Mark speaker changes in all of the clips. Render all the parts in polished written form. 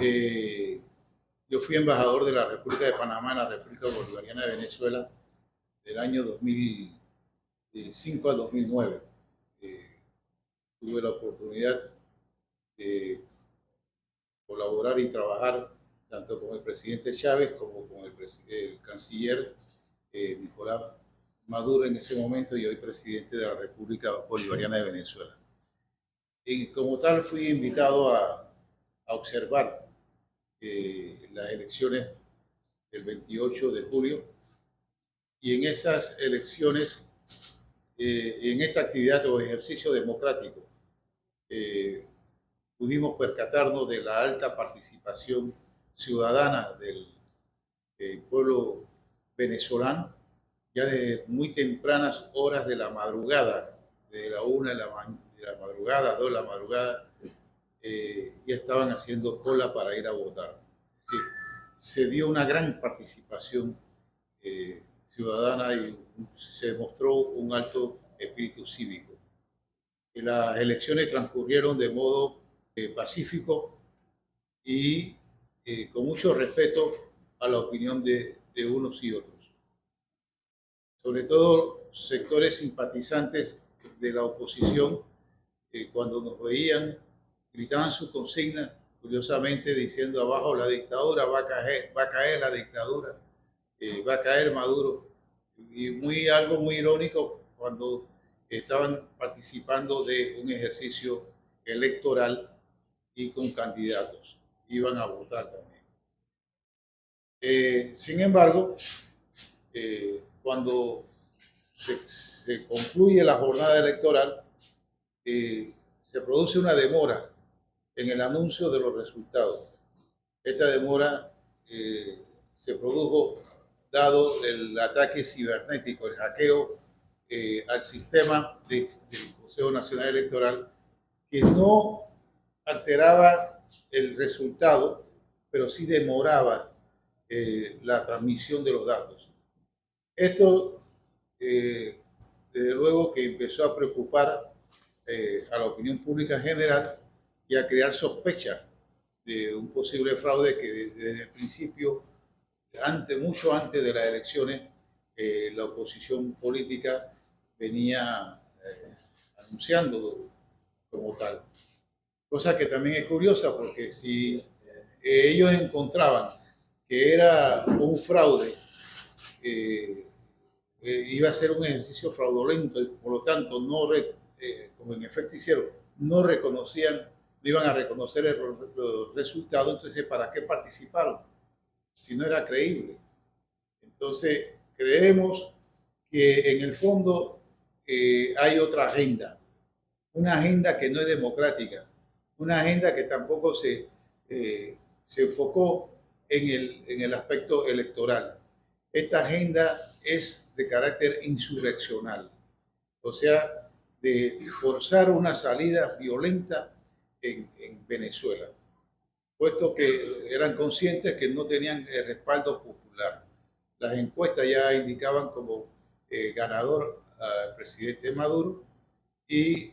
Speaker 1: Eh, yo fui embajador de la República de Panamá en la República Bolivariana de Venezuela del año 2005 al 2009. Eh, tuve la oportunidad de colaborar y trabajar tanto con el presidente Chávez como con el canciller Nicolás Maduro en ese momento y hoy presidente de la República Bolivariana de Venezuela. Y como tal fui invitado a observar las elecciones del 28 de julio y en esas elecciones, en esta actividad o ejercicio democrático, eh, pudimos percatarnos de la alta participación ciudadana del pueblo venezolano, ya de muy tempranas horas de la madrugada, de la 1 de la madrugada, 2 de la madrugada, ya estaban haciendo cola para ir a votar. Es decir, se dio una gran participación ciudadana y se demostró un alto espíritu cívico. Las elecciones transcurrieron de modo pacífico y con mucho respeto a la opinión de unos y otros. Sobre todo sectores simpatizantes de la oposición, cuando nos veían, gritaban sus consignas, curiosamente diciendo abajo la dictadura, va a caer la dictadura, va a caer Maduro. Y algo muy irónico cuando estaban participando de un ejercicio electoral y con candidatos. Iban a votar también. Sin embargo, cuando se concluye la jornada electoral, se produce una demora en el anuncio de los resultados. Esta demora se produjo dado el ataque cibernético, el hackeo al sistema del Consejo Nacional Electoral, que no alteraba el resultado, pero sí demoraba la transmisión de los datos. Esto, desde luego, que empezó a preocupar a la opinión pública en general y a crear sospecha de un posible fraude que desde el principio, mucho antes de las elecciones, la oposición política venía anunciando como tal. Cosa que también es curiosa porque si ellos encontraban que era un fraude, iba a ser un ejercicio fraudulento y por lo tanto como en efecto hicieron, no iban a reconocer los resultados, entonces ¿para qué participaron? Si no era creíble. Entonces creemos que en el fondo hay otra agenda, una agenda que no es democrática, una agenda que tampoco se enfocó en el aspecto electoral. Esta agenda es de carácter insurreccional, o sea, de forzar una salida violenta en Venezuela, puesto que eran conscientes que no tenían el respaldo popular. Las encuestas ya indicaban como ganador al presidente Maduro y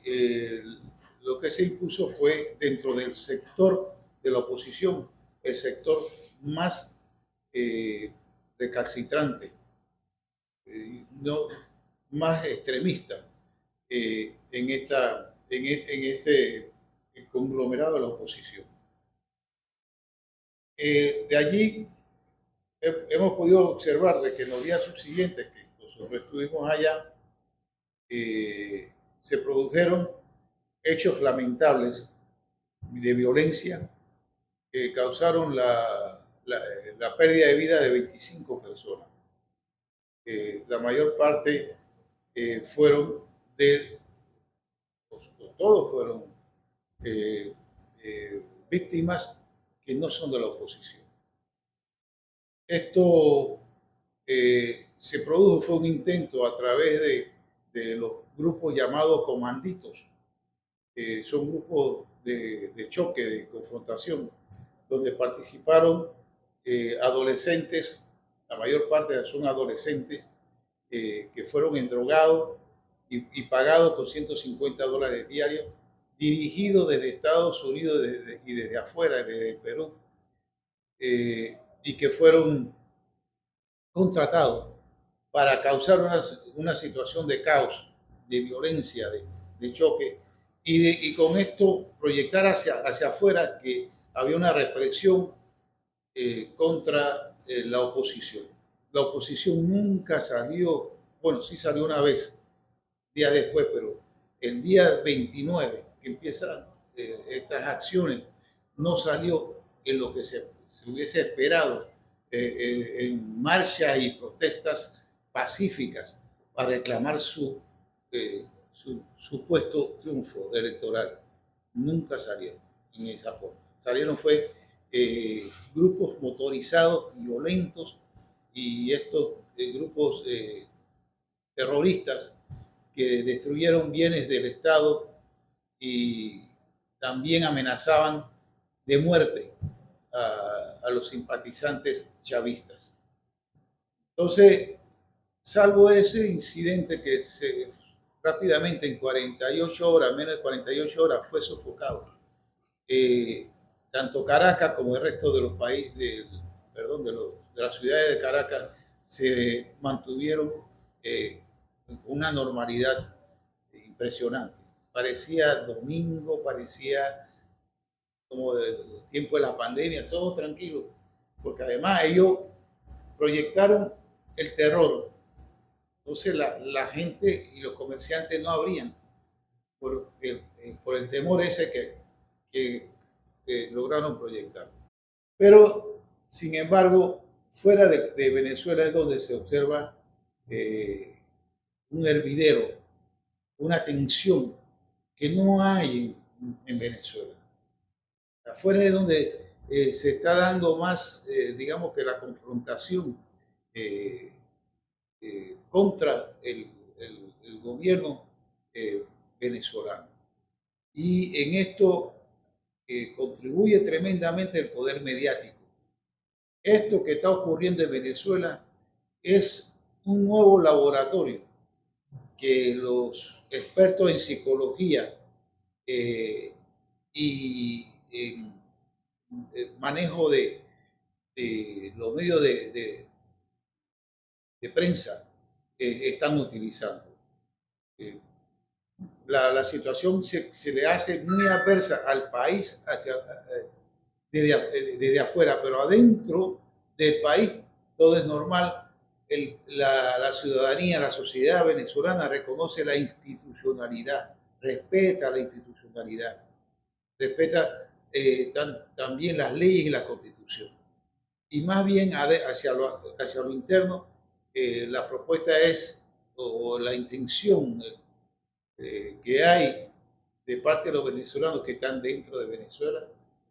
Speaker 1: lo que se impuso fue dentro del sector de la oposición, el sector más recalcitrante, no, más extremista en este conglomerado de la oposición. De allí hemos podido observar de que en los días subsiguientes que nosotros estuvimos allá, se produjeron hechos lamentables de violencia que causaron la pérdida de vida de 25 personas. La mayor parte fueron todos fueron víctimas que no son de la oposición. Esto se produjo, fue un intento a través de los grupos llamados comanditos. Son grupos de choque, de confrontación, donde participaron adolescentes, la mayor parte son adolescentes que fueron endrogados y pagados con $150 diarios, dirigidos desde Estados Unidos y desde afuera, desde el Perú, y que fueron contratados para causar una situación de caos, de violencia, de choque, y con esto proyectar hacia afuera que había una represión contra la oposición. La oposición nunca salió, bueno, sí salió una vez, día después, pero el día 29 que empiezan estas acciones, no salió en lo que se hubiese esperado, en marchas y protestas pacíficas para reclamar su supuesto triunfo electoral. Nunca salieron en esa forma. Salieron fue grupos motorizados, violentos, y estos grupos terroristas que destruyeron bienes del Estado y también amenazaban de muerte a los simpatizantes chavistas. Entonces, salvo ese incidente que rápidamente en 48 horas, menos de 48 horas, fue sofocado. Tanto Caracas como el resto de los países, de las ciudades de Caracas, se mantuvieron una normalidad impresionante. Parecía domingo, parecía como del tiempo de la pandemia, todo tranquilo, porque además ellos proyectaron el terror. Entonces la gente y los comerciantes no abrían por el temor ese que lograron proyectar. Pero, sin embargo, fuera de Venezuela es donde se observa un hervidero, una tensión que no hay en Venezuela. Afuera es donde se está dando más, digamos que la confrontación eh, contra el gobierno venezolano. Y en esto contribuye tremendamente el poder mediático. Esto que está ocurriendo en Venezuela es un nuevo laboratorio que los expertos en psicología y en manejo de los medios de prensa están utilizando. La situación se le hace muy adversa al país desde afuera, pero adentro del país todo es normal. La ciudadanía, la sociedad venezolana reconoce la institucionalidad, respeta la institucionalidad, respeta también las leyes y la constitución. Y más bien hacia lo interno, la propuesta es, o la intención que hay de parte de los venezolanos que están dentro de Venezuela,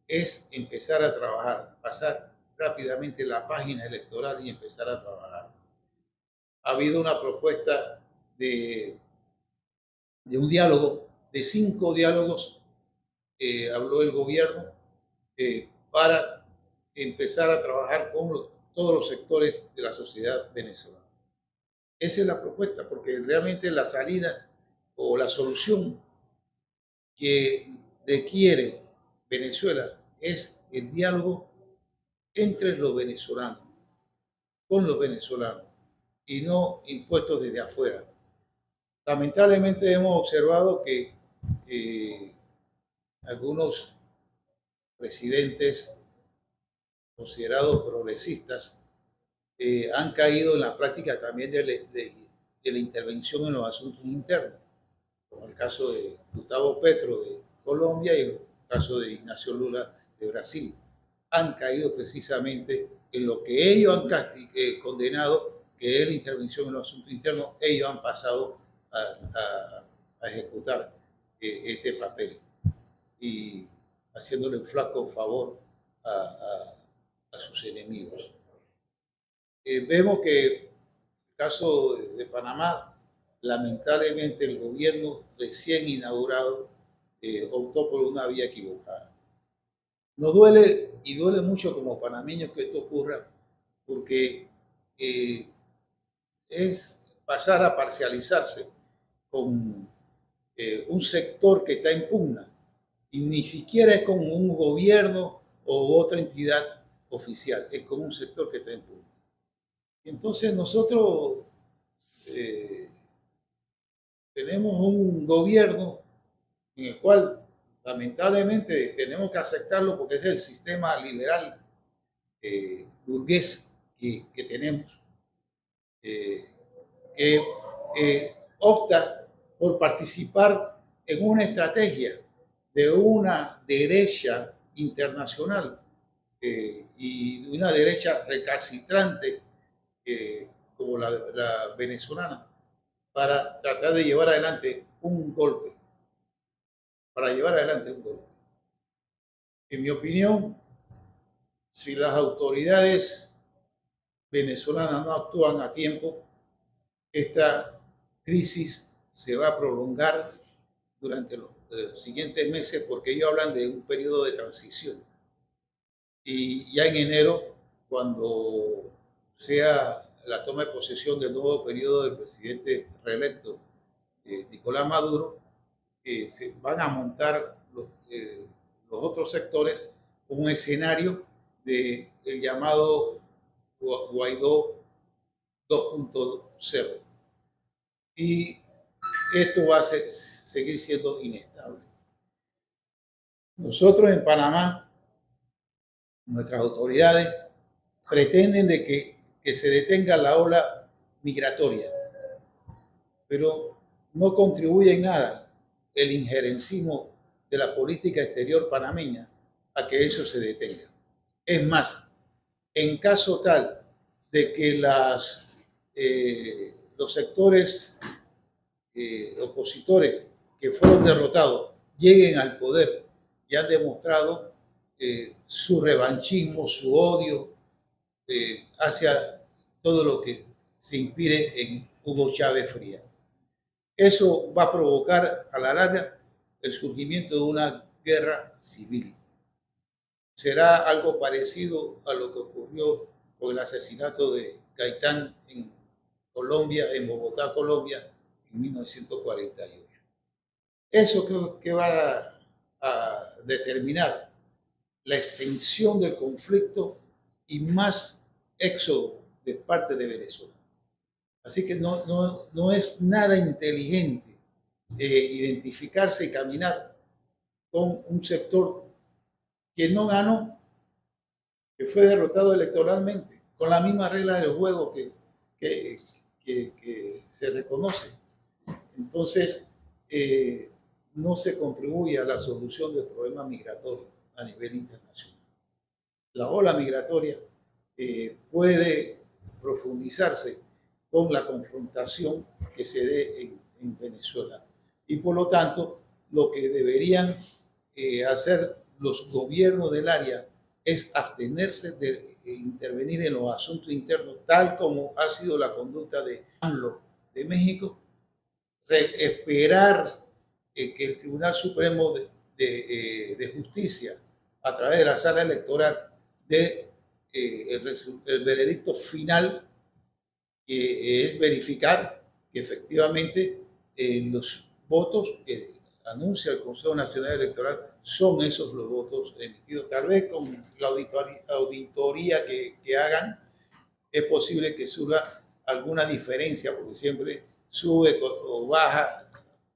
Speaker 1: es empezar a trabajar, pasar rápidamente la página electoral y empezar a trabajar. Ha habido una propuesta de un diálogo, de 5 diálogos, habló el gobierno, para empezar a trabajar con todos los sectores de la sociedad venezolana. Esa es la propuesta, porque realmente la salida o la solución que requiere Venezuela es el diálogo entre los venezolanos, con los venezolanos, y no impuestos desde afuera. Lamentablemente hemos observado que algunos presidentes considerados progresistas han caído en la práctica también de la intervención en los asuntos internos, como el caso de Gustavo Petro de Colombia y el caso de Ignacio Lula de Brasil. Han caído precisamente en lo que ellos han condenado, que es la intervención en los asuntos internos. Ellos han pasado a ejecutar este papel y haciéndole un flaco favor a sus enemigos. Vemos que en el caso de Panamá, lamentablemente el gobierno recién inaugurado optó por una vía equivocada. Nos duele y duele mucho como panameños que esto ocurra, porque es pasar a parcializarse con un sector que está en pugna, y ni siquiera es con un gobierno o otra entidad oficial, es con un sector que está en público. Entonces nosotros tenemos un gobierno en el cual lamentablemente tenemos que aceptarlo porque es el sistema liberal burgués que tenemos, que opta por participar en una estrategia de una derecha internacional y de una derecha recalcitrante como la venezolana para tratar de llevar adelante un golpe, En mi opinión, si las autoridades venezolanas no actúan a tiempo, esta crisis se va a prolongar durante los siguientes meses porque ellos hablan de un periodo de transición. Y ya en enero, cuando sea la toma de posesión del nuevo periodo del presidente reelecto, Nicolás Maduro, se van a montar los otros sectores un escenario del llamado Guaidó 2.0. Y esto va a seguir siendo inestable. Nosotros en Panamá, nuestras autoridades pretenden de que se detenga la ola migratoria, pero no contribuye en nada el injerencismo de la política exterior panameña a que eso se detenga. Es más, en caso tal de que los sectores opositores que fueron derrotados lleguen al poder y han demostrado su revanchismo, su odio hacia todo lo que se inspire en Hugo Chávez Frías. Eso va a provocar a la larga el surgimiento de una guerra civil. Será algo parecido a lo que ocurrió con el asesinato de Gaitán en Colombia, en Bogotá, Colombia, en 1948. Eso que va a determinar la extensión del conflicto y más éxodo de parte de Venezuela. Así que no es nada inteligente identificarse y caminar con un sector que no ganó, que fue derrotado electoralmente, con la misma regla del juego que se reconoce. Entonces, no se contribuye a la solución del problema migratorio a nivel internacional. La ola migratoria puede profundizarse con la confrontación que se dé en Venezuela. Y por lo tanto, lo que deberían hacer los gobiernos del área es abstenerse de intervenir en los asuntos internos, tal como ha sido la conducta de AMLO de México, esperar que el Tribunal Supremo de Justicia, a través de la sala electoral, dé el veredicto final, que es verificar que efectivamente los votos que anuncia el Consejo Nacional Electoral son esos los votos emitidos. Tal vez con la auditoría que hagan es posible que surja alguna diferencia, porque siempre sube o baja,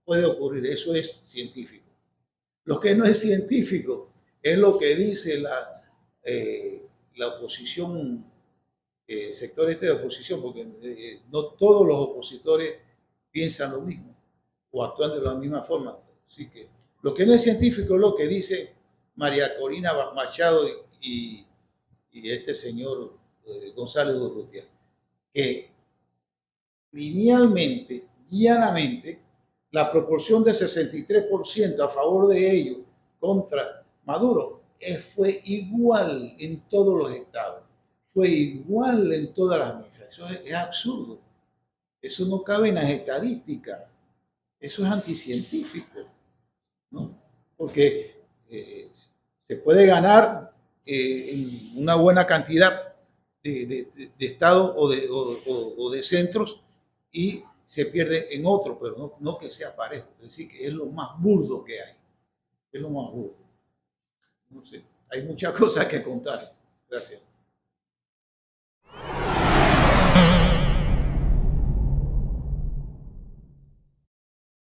Speaker 1: puede ocurrir, eso es científico. Lo que no es científico es lo que dice la oposición, sector de oposición, porque no todos los opositores piensan lo mismo o actúan de la misma forma. Así que lo que no es científico es lo que dice María Corina Machado y este señor González Urrutia, que linealmente, llanamente, la proporción de 63% a favor de ellos contra Maduro fue igual en todos los estados, fue igual en todas las mesas. Eso es absurdo. Eso no cabe en las estadísticas. Eso es anticientífico, ¿no? Porque se puede ganar en una buena cantidad de estados o de centros y se pierde en otro, pero no que sea parejo. Es decir, que es lo más burdo que hay. Es lo más burdo. No sé, hay muchas cosas que contar. Gracias.